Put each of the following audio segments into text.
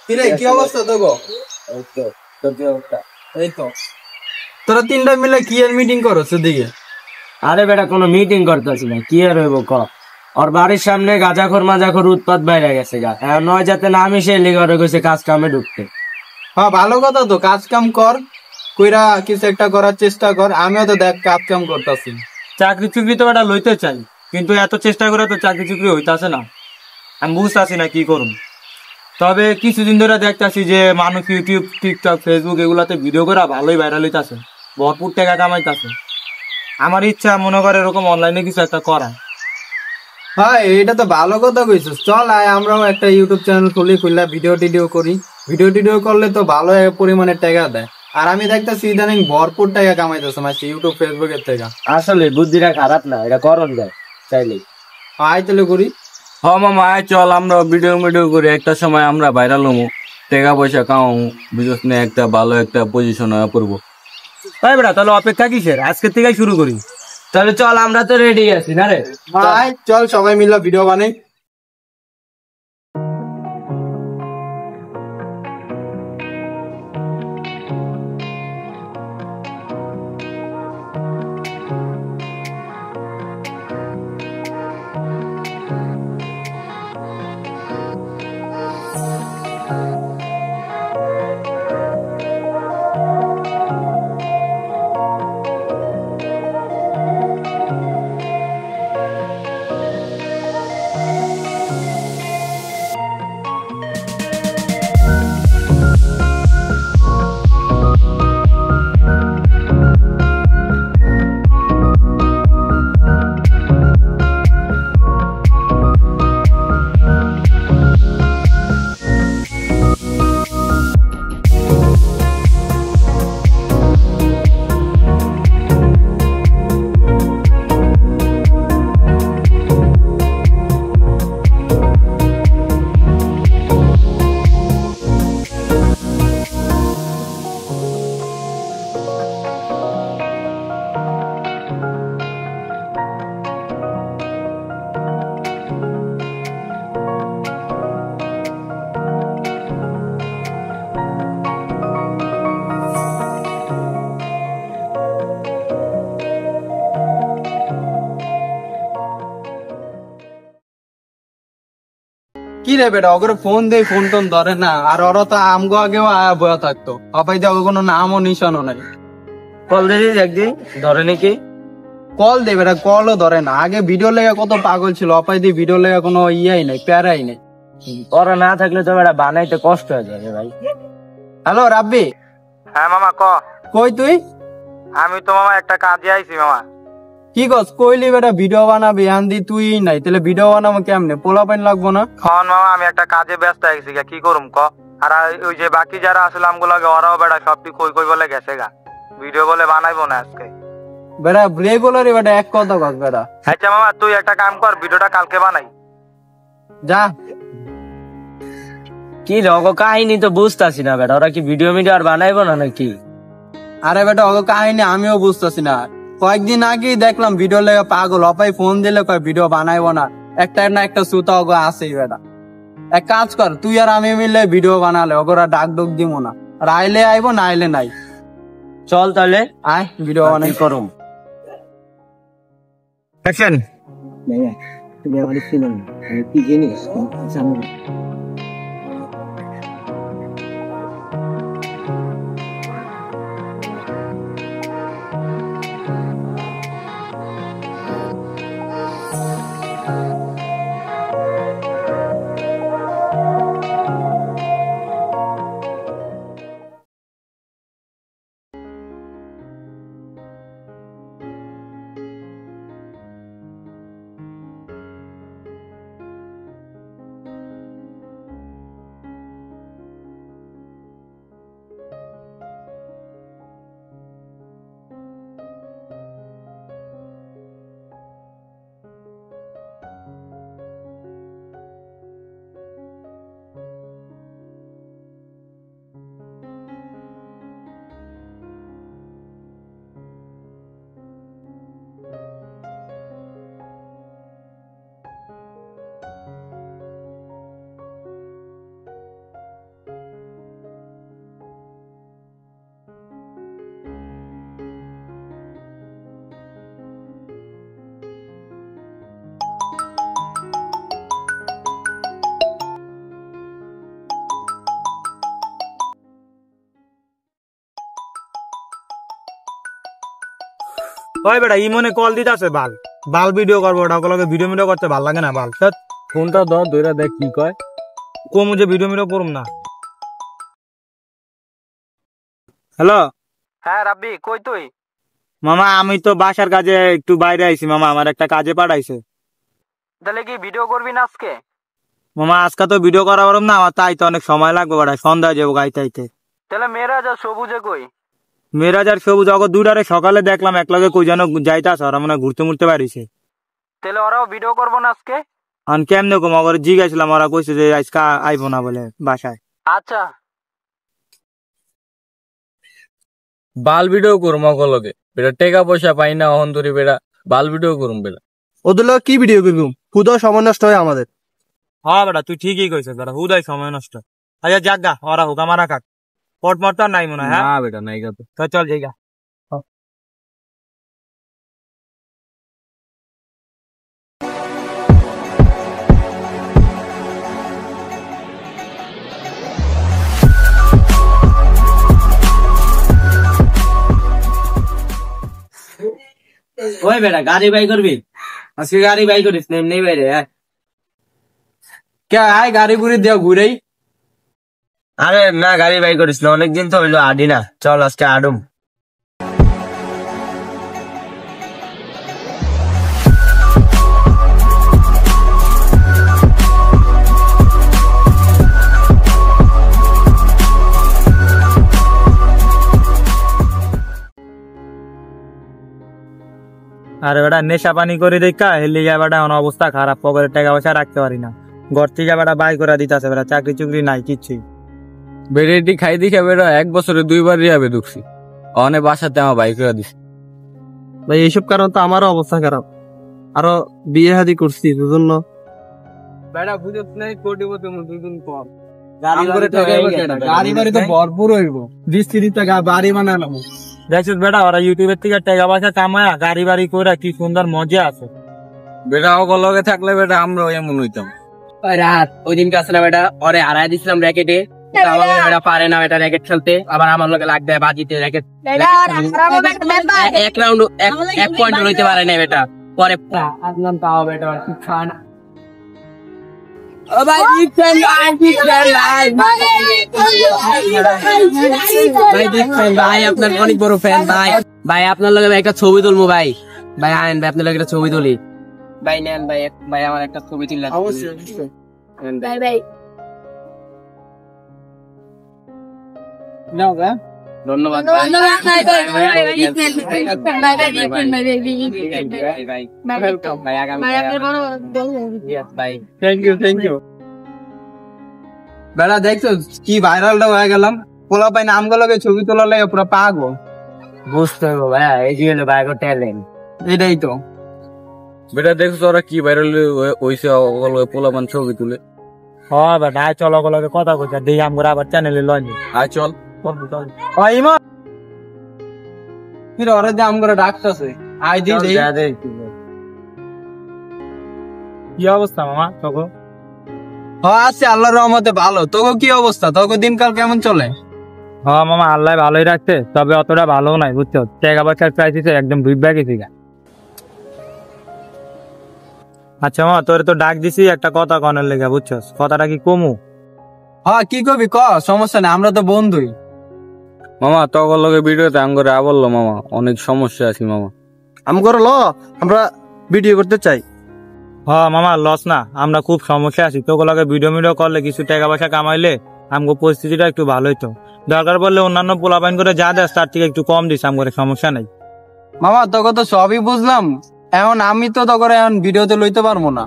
কিরে কি অবস্থা তো গো? এই তো তোর কি অবস্থা? এই তো তোরা তিনটা মিলে কি এর মিটিং করছ দিকে? আরে বেটা কোনো মিটিং করতেছি না, কি আর হইব ক। ওর বাড়ির সামনে গাঁজাখোর মাজাখোর উৎপাত বাইরে গেছে গা, নয় যাতে না আমি সে লিগে ওরে কইছে কাজ কামে ঢুকতে। হ্যাঁ ভালো কথা তো, কাজ কাম কর, কইরা কিছু একটা করার চেষ্টা কর। আমিও তো দেখ কাজ কাম করতেছি। চাকরি চুকরি তো এটা লইতে চাই, কিন্তু এত চেষ্টা করে তো চাকরি চুকরি হইতাছে না। আমি বুঝতেছি না কি করুন। তবে কিছুদিন ধরে দেখতাছি যে মানুষ ইউটিউব, টিকটক, ফেসবুক এগুলাতে ভিডিও করা ভালোই ভাইরাল হইতাছে, ভরপুর টাকা কামাইতাছে। আমার ইচ্ছা মনে করে এরকম অনলাইনে কিছু একটা করা। হ্যাঁ এটা তো ভালো কথা কইছিস, চল আয় আমরাও একটা ইউটিউব চ্যানেল খুললা ভিডিও টিডিও করি। ভিডিও টিডিও করলে তো ভালো পরিমাণে টাকা দেয়। আর আমি দেখতেছি ইদানিং ভরপুর টাকা কামাইতেছে মাসে ইউটিউব ফেসবুকের থেকে। আসলে বুদ্ধিটা খারাপ না, এটা করণ যায় চাইলে। আয় তাহলে করি। হ মামা আয় চল আমরা ভিডিও ভিডিও করে একটা সময় আমরা ভাইরাল হবো, টাকা পয়সা কামাবো, বিশেষ নিয়ে একটা ভালো একটা পজিশন পড়বো। তাই বেটা তাহলে অপেক্ষা কিসের, আজকের থেকেই শুরু করি। তাহলে চল, আমরা তো রেডি আছি না রে? আয় চল সবাই মিলে ভিডিও বানাই। কি রে বেটা, ওকে ফোন দেই, ফোন টোন ধরে না। আর ওরা তো আমগো আগেও আয়া বয়া থাকতো, অপাই দিয়ে কোনো নামও নিশানও নাই। কল দিস একদিন, ধরে নাকি? কল দে বেটা, কলও ধরে না। আগে ভিডিও লেগে কত পাগল ছিল, অপাই দিয়ে ভিডিও লেগে কোনো ইয়াই নাই, প্যারাই নাই। ওরা না থাকলে তো বেটা বানাইতে কষ্ট হয়ে যাবে ভাই। হ্যালো রাব্বি। হ্যাঁ মামা ক। কই তুই? আমি তো মামা একটা কাজে আইছি মামা। কি কস, কইলি বেটা ভিডিও বানাবি, আনদি তুই নাই, তাহলে ভিডিও বানাবো কেমনে? পোলা পাইন লাগবো না? খন মামা আমি একটা কাজে ব্যস্ত হয়ে গেছি, কি করুম ক। আর ওই যে বাকি যারা আসলে আমগুলাকে ওরাও বেড়া সবটি কই কই বলে গেছে গা, ভিডিও বলে বানাইবো না আজকে। বেটা রেগুলারই বেটা এক কথা কস বেটা। আচ্ছা মামা তুই একটা কাম কর, ভিডিওটা কালকে বানাই। যা। কি রগ কাহিনী তো বুঝতাছি না বেটা, ওরা কি ভিডিও মিডিও আর বানাইবো না নাকি? আরে বেটা ওকে কাহিনী আমিও বুঝতেছি না। কয়েকদিন আগেই দেখলাম ভিডিও লেগে পাগল, অপাই ফোন দিলে কয় ভিডিও বানাইবো না। একটা না একটা সুতা ওগো আছেই বেটা। এক কাজ কর, তুই আর আমি মিলে ভিডিও বানালে ওগোরা ডাক ডুক দিব না। আর আইলে আইবো, না আইলে নাই। চল তাহলে আয় ভিডিও বানাই। করুম। অ্যাকশন। তুমি আমার চিনেন কি জিনিস জানো? ওই বেটা ইমনে কল দিতাছে বাল বাল ভিডিও করবো, ওটা ওগুলোকে ভিডিও মিডিও করতে ভাল লাগে না বাল। ফোনটা ধর ধইরা দেখ কি কয়। কমু যে ভিডিও মিডিও করুম না। হ্যালো হ্যাঁ রাব্বি, কই তুই? মামা, আমি তো বাসার কাজে একটু বাইরে আইছি মামা, আমার একটা কাজে পাঠাইছে। তাহলে কি ভিডিও করবি না আজকে? মামা আজকে তো ভিডিও করা পারব না, আমার তাই তো অনেক সময় লাগবে বেটা, সন্ধ্যা যাবো গাইতে আইতে। তাহলে মেয়েরাজ আর সবুজে কই? মেয়েরাজ আর সবুজ অগর দুটারে সকালে দেখলাম একলগে কই যেন যাইতাছে, ওরা মনে হয় ঘুরতে মুড়তে পারিছে। তাহলে ওরাও ভিডিও করবো না আজকে? আন কেমনে কম, অগর জিজ্ঞাসলাম, ওরা কইছে যে আজকে আইবো না বলে বাসায়। আচ্ছা বাল ভিডিও করুম লগে বেটা, টেকা পয়সা পাই না অহন ধরি বেটা, বাল ভিডিও করুম বেটা। ওদের লোক কি ভিডিও করবি? খুদও সময় নষ্ট হয় আমাদের। হ্যাঁ বেটা তুই ঠিকই কইছিস বেটা, হুদাই সময় নষ্ট। আচ্ছা যাক গা, ওরা হোক আমার কাক পট মট তো আর নাই মনে হয়। হ্যাঁ না বেটা নাই গা তো। তো চল যাইগা। ওই বেটা গাড়ি বাই করবি? আজকে গাড়ি বাই করিস না, এমনি বাইরে কে আয় গাড়ি গুড়ি দেওয়া ঘুরেই। আরে না গাড়ি বাই করিস না, অনেকদিন তো হইলো আডি না, চল আজকে আডুম। আরে বেটা নেশা পানি করে দেখা হেলি যা বেটা, আমার অবস্থা খারাপ, পকেটে টাকা পয়সা রাখতে পারি না, ঘর থেকে বেটা বাই করে দিতেছে বেটা, চাকরি চুকরি নাই কিচ্ছুই। বেড়েটি খাই দেখে বেটা 1 বছরে 2বার রিয়াবে ঢুকছি, অনেক বাসাতে আমার বাইক করে দিছে। ভাই এইসব কারণ তো আমারও অবস্থা খারাপ, আরো বিয়ে হাদি করছি দুজন্য। বেটা বুঝত নাই কোটিপতি দুদিন পর গাড়ি বাড়ি তো ভরপুর হইব, 20-30 টাকা বাড়ি বানালাম। দেখছিস বেটা ওরা ইউটিউবের থেকে টাকা পয়সা কামায়া গাড়ি বাড়ি করে কি সুন্দর মজা আছে। বেটা ওগুলো লগে থাকলে বেটা আমরা এমন হইতাম। ওই রাত ওই দিনকে আসলে বেটা ওরে হারাই দিছিলাম র্যাকেটে, আমাকে বেটা পারে না বেটা র্যাকেট খেলতে, আবার আমার লগে লাগ দেয় বাজিতে র্যাকেট, এক রাউন্ড এক পয়েন্ট লইতে পারে না বেটা, পরে আসলাম তাও বেটা ঠিক খায় না। ও ভাই দেখছেন ভাই আপনার অনেক বড় ফ্যান ভাই, ভাই আপনার লগে একটা ছবি তুলবো ভাই, ভাই আনেন ভাই আপনার লগে একটা ছবি তুলি ভাই, নেন ভাই ভাই আমার একটা ছবি তুললেন। অবশ্যই বাই বাই। নাও গা। ধন্যবাদ No, no, bye bye. Bye bye. Welcome ভাই, আগামী ভাই। Thank you. বেড়া দেখছো কি ভাইরালটা হয়ে গেলাম, পোলা পাই নামগুলোকে ছবি তোলার লাগে পুরো পাগল। বুঝতে হবে ভাই, এই যে হলো ভাই ট্যালেন্ট। এটাই তো বেটা দেখছো ওরা কি ভাইরাল হইছে, ওগুলো পোলাপান ছবি তুলে। হ্যাঁ বেটা চলো ওগুলোকে কথা কইছা দিই আমরা আবার চ্যানেলে লয় নি। আয় চল। ওই ইমন ফির ওরা যে আমগুলো ডাকতেছে, আই দি দেই। কি অবস্থা মামা তখন? হ্যাঁ আছে আল্লাহর রহমতে ভালো। তোকে কি অবস্থা? তোকে দিনকাল কেমন চলে? হ্যাঁ মামা আল্লাহ ভালোই রাখছে, তবে অতটা ভালো নাই বুঝছো, টাকা পয়সার প্রাইসিস একদম ডুববা গেছি গা। আচ্ছা মামা তোর তো ডাক দিছি একটা কথা কনের লেগে বুঝছস, কথাটা কি কমু? হ্যাঁ কি করবি ক, সমস্যা নেই, আমরা তো বন্ধুই। মামা তখন লগে ভিডিওতে আমগরে বললো মামা অনেক সমস্যা আছি মামা। আমগর ল, আমরা ভিডিও করতে চাই। হ্যাঁ মামা লস না, আমরা খুব সমস্যা আছি, তোগুলোকে ভিডিও মিডিও করলে কিছু টাকা পয়সা কামাইলে আমগো পরিস্থিতিটা একটু ভালো হইতো, দরকার পড়লে অন্যান্য পোলাপাইন করে যা দেয় তার থেকে একটু কম দিস, আমগরে সমস্যা নাই। মামা তোকে তো সবই বুঝলাম, এখন আমি তো তোকে এখন ভিডিওতে লইতে পারবো না,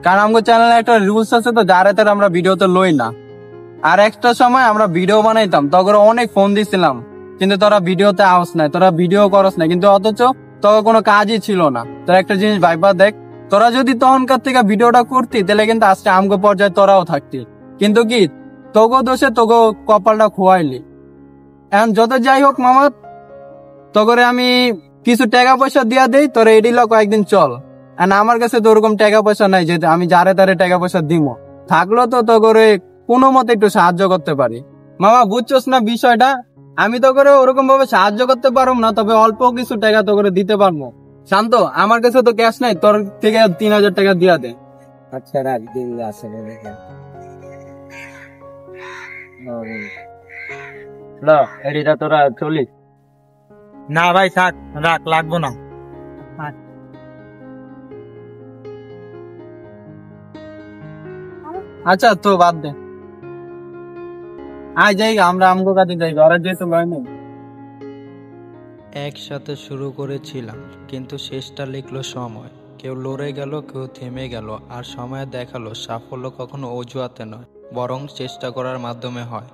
কারণ আমগো চ্যানেলে একটা রুলস আছে তো, যার এতে আমরা ভিডিওতে লই না। আর একটা সময় আমরা ভিডিও বানাইতাম, তোকে অনেক ফোন দিছিলাম, কিন্তু তোরা ভিডিওতে আওস নাই, তোরা ভিডিও করস না, কিন্তু অথচ তোকে কোনো কাজই ছিল না। তোরা একটা জিনিস ভাইবা দেখ, তোরা যদি তখনকার থেকে ভিডিওটা করতি তাহলে কিন্তু আজকে আমগো পর্যায়ে তোরাও থাকতি, কিন্তু কি তোগো দোষে তোগো কপালটা খোয়াইলি। এখন যত যাই হোক মামা, তোকে আমি কিছু টাকা পয়সা দিয়া দেই, তোরা এডিল কয়েকদিন চল। আর আমার কাছে তো ওরকম টাকা পয়সা নাই যে আমি যারে তারে টাকা পয়সা দিব, থাকলো তো তোকে কোনো মতে একটু সাহায্য করতে পারি। মামা বুঝছস না বিষয়টা, আমি তো করে ওরকম ভাবে সাহায্য করতে পারবো না, তবে অল্প কিছু টাকা তো করে দিতে পারবো। শান্ত, আমার কাছে তো ক্যাশ নাই, তোর থেকে 3000 টাকা দিয়া দে। আচ্ছা রাখ, দিন আছে দেখে এডিটা তোরা চলিস। না ভাই থাক, রাখ, লাগবো না। আচ্ছা তো বাদ দে, আয় যাই আমরা আমগো কাছে যাই, ঘরে যেতে ভয় নেই। একসাথে শুরু করেছিলাম, কিন্তু শেষটা লিখলো সময়। কেউ লড়ে গেল, কেউ থেমে গেল, আর সময় দেখালো সাফল্য কখনো অজুহাতে নয়, বরং চেষ্টা করার মাধ্যমে হয়।